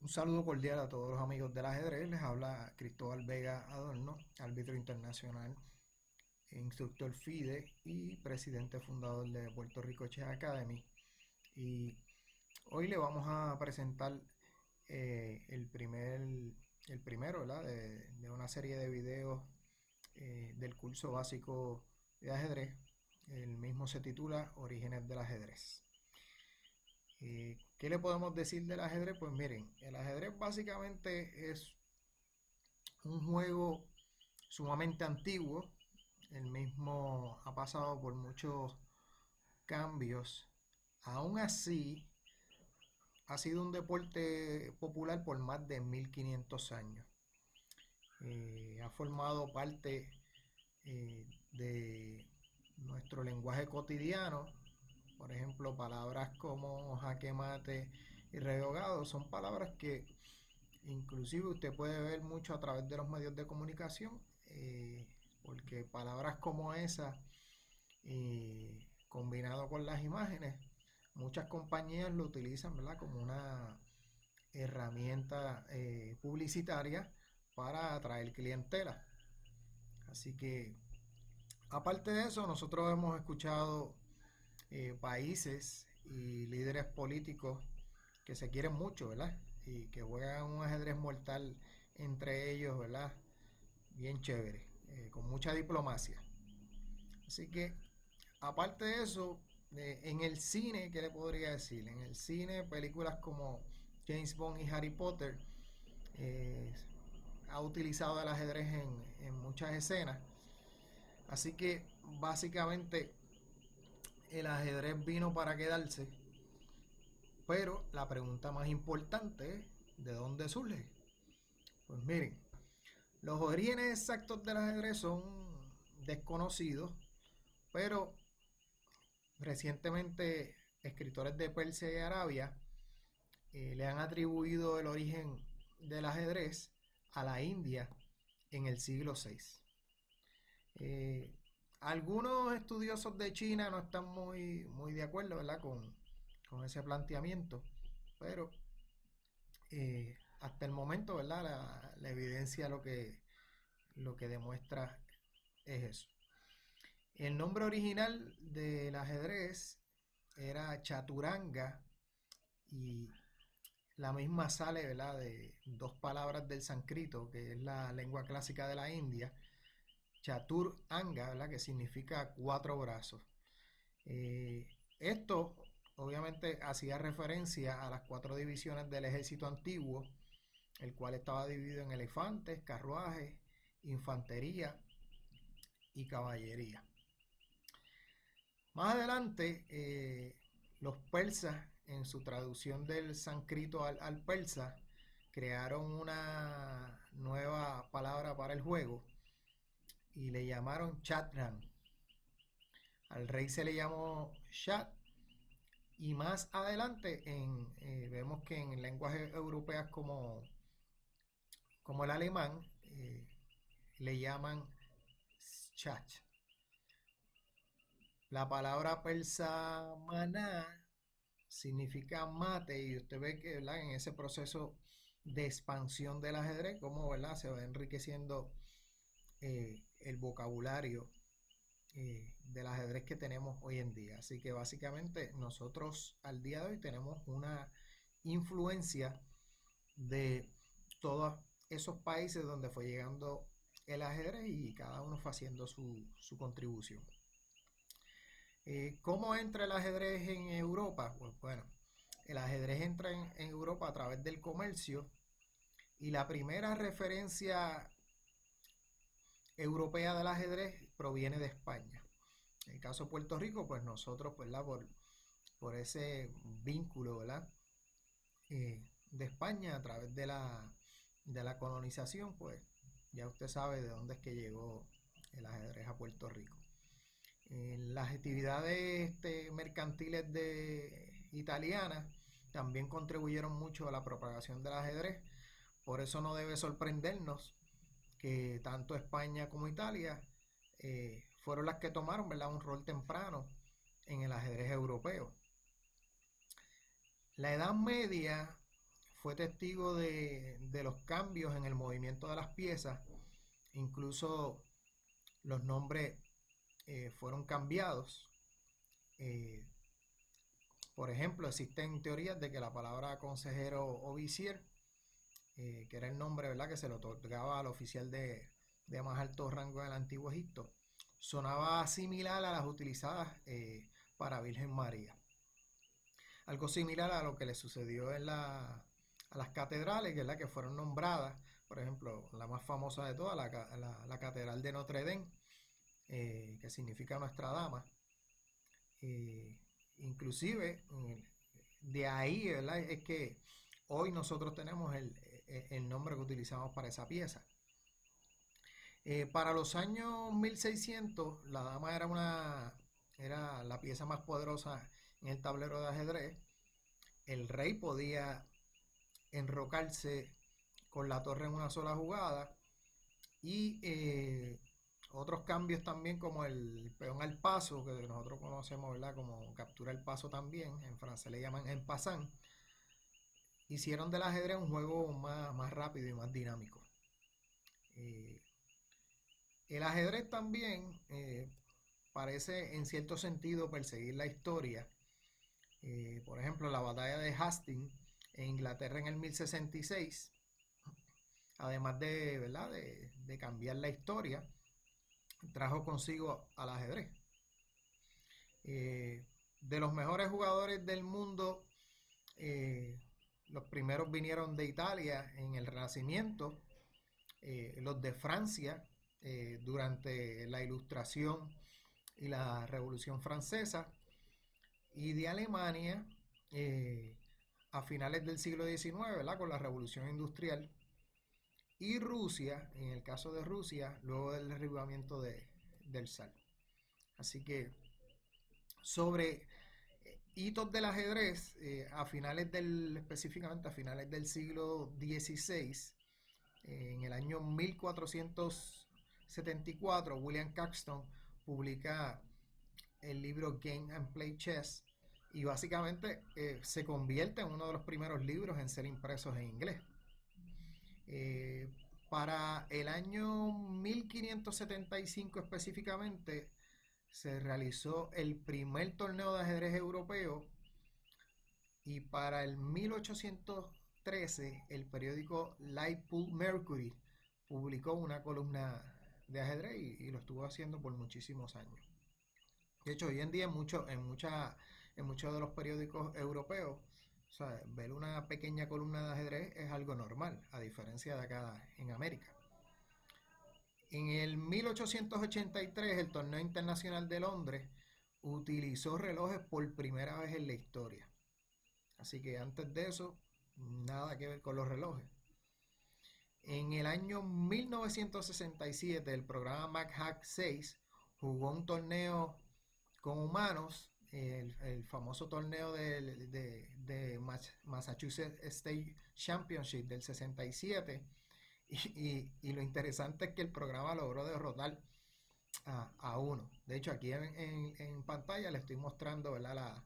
Un saludo cordial a todos los amigos del ajedrez. Les habla Cristóbal Vega Adorno, árbitro internacional, instructor FIDE y presidente fundador de Puerto Rico Chess Academy. Y hoy le vamos a presentar el primero, ¿verdad? de una serie de videos del curso básico de ajedrez. El mismo se titula Orígenes del ajedrez. ¿Qué le podemos decir del ajedrez? Pues miren, el ajedrez básicamente es un juego sumamente antiguo. El mismo ha pasado por muchos cambios. Aún así, ha sido un deporte popular por más de 1500 años. Ha formado parte de nuestro lenguaje cotidiano. Por ejemplo, palabras como jaque mate y rehogado son palabras que inclusive usted puede ver mucho a través de los medios de comunicación, porque palabras como esa, combinado con las imágenes, muchas compañías lo utilizan, ¿verdad?, como una herramienta publicitaria para atraer clientela. Así que, aparte de eso, nosotros hemos escuchado países y líderes políticos que se quieren mucho, ¿verdad? Y que juegan un ajedrez mortal entre ellos, ¿verdad? Bien chévere, con mucha diplomacia. Así que, aparte de eso, en el cine, ¿qué le podría decir? En el cine, películas como James Bond y Harry Potter eh, ha utilizado el ajedrez en muchas escenas. Así que, básicamente, el ajedrez vino para quedarse. Pero la pregunta más importante es, ¿de dónde surge? Pues miren, los orígenes exactos del ajedrez son desconocidos, pero recientemente escritores de Persia y Arabia le han atribuido el origen del ajedrez a la India en el siglo VI. Eh, Algunos estudiosos de China no están muy de acuerdo, ¿verdad?, con ese planteamiento, pero hasta el momento, ¿verdad?, la evidencia lo que demuestra es eso. El nombre original del ajedrez era chaturanga y la misma sale, ¿verdad?, de dos palabras del sánscrito, que es la lengua clásica de la India, chatur anga, ¿verdad?, que significa cuatro brazos. Eh, Esto obviamente hacía referencia a las cuatro divisiones del ejército antiguo, el cual estaba dividido en elefantes, carruajes, infantería y caballería. Más adelante, los persas, en su traducción del sánscrito al persa, crearon una nueva palabra para el juego y le llamaron chatran. Al rey se le llamó chat y más adelante vemos que en lenguajes europeas como el alemán le llaman chat. La palabra persa maná significa mate y usted ve que, ¿verdad?, en ese proceso de expansión del ajedrez, como, ¿verdad?, se va enriqueciendo el vocabulario del ajedrez que tenemos hoy en día. Así que básicamente nosotros al día de hoy tenemos una influencia de todos esos países donde fue llegando el ajedrez y cada uno fue haciendo su contribución. ¿Cómo entra el ajedrez en Europa? Pues bueno, el ajedrez entra en Europa a través del comercio y la primera referencia europea del ajedrez proviene de España. En el caso de Puerto Rico, pues nosotros, pues, por ese vínculo, ¿verdad?, de España a través de la colonización, pues ya usted sabe de dónde es que llegó el ajedrez a Puerto Rico. Las actividades mercantiles italianas también contribuyeron mucho a la propagación del ajedrez. Por eso no debe sorprendernos que tanto España como Italia fueron las que tomaron, ¿verdad?, un rol temprano en el ajedrez europeo. La Edad Media fue testigo de los cambios en el movimiento de las piezas. Incluso los nombres fueron cambiados. Eh, por ejemplo, existen teorías de que la palabra consejero o visier, que era el nombre, ¿verdad?, que se le otorgaba al oficial de más alto rango del antiguo Egipto, sonaba similar a las utilizadas para Virgen María. Algo similar a lo que le sucedió a las catedrales, ¿verdad?, que fueron nombradas. Por ejemplo, la más famosa de todas, la Catedral de Notre Dame, que significa Nuestra Dama. Inclusive, de ahí, ¿verdad?, es que hoy nosotros tenemos el nombre que utilizamos para esa pieza. Para los años 1600, la dama era la pieza más poderosa en el tablero de ajedrez. El rey podía enrocarse con la torre en una sola jugada, y otros cambios también, como el peón al paso, que nosotros conocemos, ¿verdad?, como captura al paso también, en francés le llaman en passant, hicieron del ajedrez un juego más rápido y más dinámico. El ajedrez también parece en cierto sentido perseguir la historia. Por ejemplo, la batalla de Hastings en Inglaterra en el 1066, además de, ¿verdad?, de cambiar la historia, trajo consigo al ajedrez. De los mejores jugadores del mundo, los primeros vinieron de Italia en el Renacimiento, los de Francia durante la Ilustración y la Revolución Francesa, y de Alemania a finales del siglo XIX, ¿verdad?, con la Revolución Industrial, y Rusia, en el caso de Rusia, luego del derribamiento del zar. Así que sobre hitos del ajedrez, específicamente a finales del siglo XVI, en el año 1474, William Caxton publica el libro Game and Play Chess, y básicamente se convierte en uno de los primeros libros en ser impresos en inglés. Para el año 1575 específicamente, se realizó el primer torneo de ajedrez europeo, y para el 1813 el periódico Liverpool Mercury publicó una columna de ajedrez, y lo estuvo haciendo por muchísimos años. De hecho, hoy en día en muchos de los periódicos europeos, o sea, ver una pequeña columna de ajedrez es algo normal, a diferencia de acá en América. En el 1883, el Torneo Internacional de Londres utilizó relojes por primera vez en la historia. Así que antes de eso, nada que ver con los relojes. En el año 1967, el programa McHack 6 jugó un torneo con humanos, el famoso torneo de Massachusetts State Championship del 67, y lo interesante es que el programa logró derrotar a uno. De hecho, aquí en pantalla le estoy mostrando, ¿verdad?,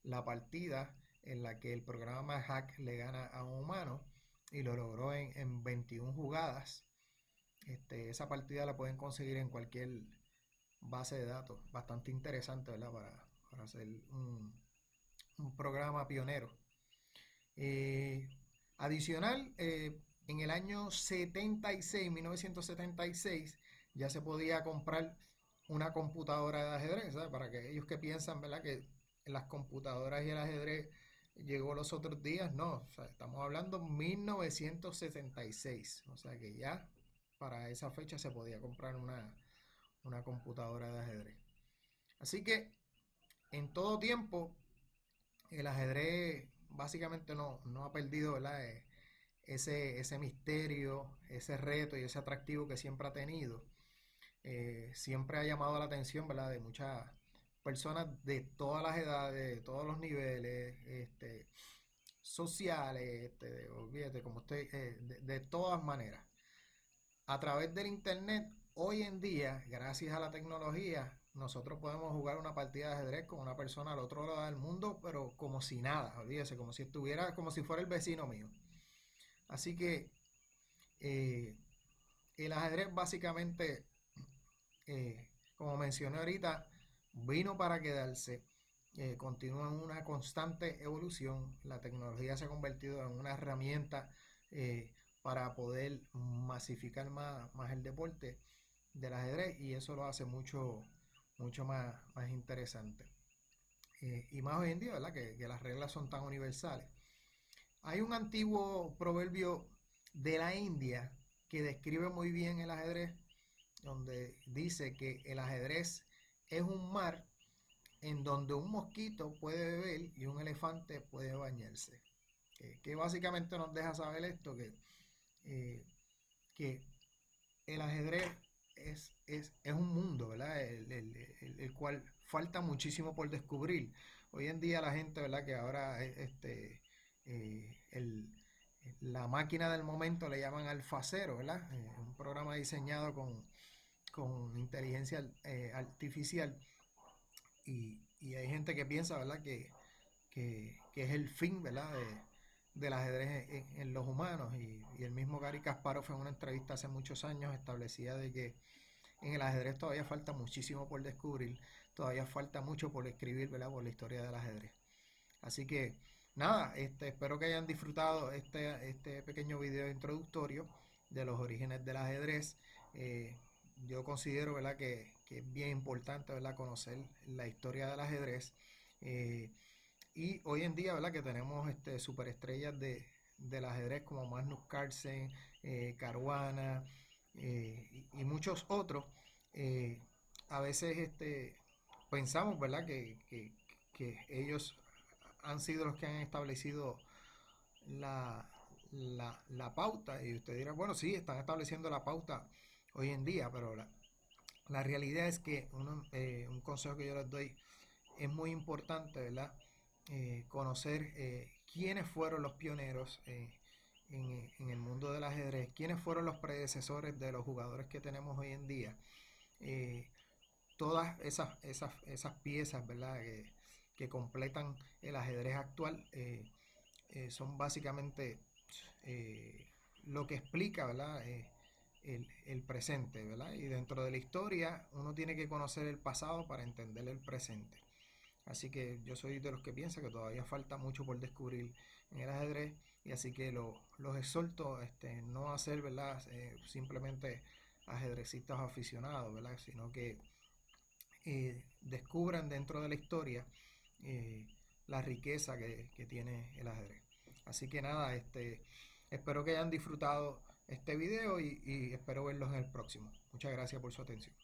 la partida en la que el programa McHack le gana a un humano, y lo logró en 21 jugadas. Esa partida la pueden conseguir en cualquier base de datos. Bastante interesante, ¿verdad?, para hacer un programa pionero. Adicional, en el año 1976, ya se podía comprar una computadora de ajedrez, ¿sabes? Para que ellos que piensan, ¿verdad?, que las computadoras y el ajedrez llegó los otros días, no, o sea, estamos hablando 1976, o sea que ya para esa fecha se podía comprar una computadora de ajedrez. Así que en todo tiempo el ajedrez básicamente no ha perdido, ¿verdad?, ese misterio, ese reto y ese atractivo que siempre ha tenido. Siempre ha llamado la atención, ¿verdad?, de muchas personas de todas las edades, de todos los niveles, sociales, olvídate, como de todas maneras. A través del internet, hoy en día, gracias a la tecnología, nosotros podemos jugar una partida de ajedrez con una persona al otro lado del mundo, pero como si nada, olvídese, como si fuera el vecino mío. Así que eh, el ajedrez básicamente, como mencioné ahorita, vino para quedarse. Continúa en una constante evolución. La tecnología se ha convertido en una herramienta eh, para poder masificar más el deporte del ajedrez, y eso lo hace mucho más interesante. Y más hoy en día, ¿verdad? Que las reglas son tan universales. Hay un antiguo proverbio de la India que describe muy bien el ajedrez, donde dice que el ajedrez es un mar en donde un mosquito puede beber y un elefante puede bañarse. Que básicamente nos deja saber esto, eh, que el ajedrez es un mundo, ¿verdad? El cual falta muchísimo por descubrir. Hoy en día la gente, ¿verdad? Que ahora eh, el, la máquina del momento le llaman alfacero, ¿verdad? Un programa diseñado con inteligencia artificial, y hay gente que piensa, ¿verdad? Que es el fin, ¿verdad? Del ajedrez en los humanos, y el mismo Gary Kasparov en una entrevista hace muchos años establecía de que en el ajedrez todavía falta muchísimo por descubrir, todavía falta mucho por escribir, ¿verdad? Por la historia del ajedrez. Así que nada, espero que hayan disfrutado este pequeño video introductorio de los orígenes del ajedrez. Yo considero, ¿verdad? Que es bien importante, ¿verdad? Conocer la historia del ajedrez. Eh, y hoy en día, ¿verdad? Que tenemos superestrellas del ajedrez como Magnus Carlsen, Caruana, y muchos otros. eh, a veces pensamos, ¿verdad? Que ellos han sido los que han establecido la, la pauta, y usted dirá, bueno, sí, están estableciendo la pauta hoy en día, pero la realidad es que un consejo que yo les doy: es muy importante, ¿verdad? Conocer quiénes fueron los pioneros en el mundo del ajedrez, quiénes fueron los predecesores de los jugadores que tenemos hoy en día. Eh, Todas esas piezas, ¿verdad? Que completan el ajedrez actual, son básicamente eh, lo que explica, ¿verdad? El presente, ¿verdad? Y dentro de la historia uno tiene que conocer el pasado para entender el presente. Así que yo soy de los que piensa que todavía falta mucho por descubrir en el ajedrez, y así que los exhorto no a ser, ¿verdad? Simplemente ajedrecistas aficionados, ¿verdad? Sino que descubran dentro de la historia eh, la riqueza que tiene el ajedrez. Así que nada, espero que hayan disfrutado este video, y espero verlos en el próximo. Muchas gracias por su atención.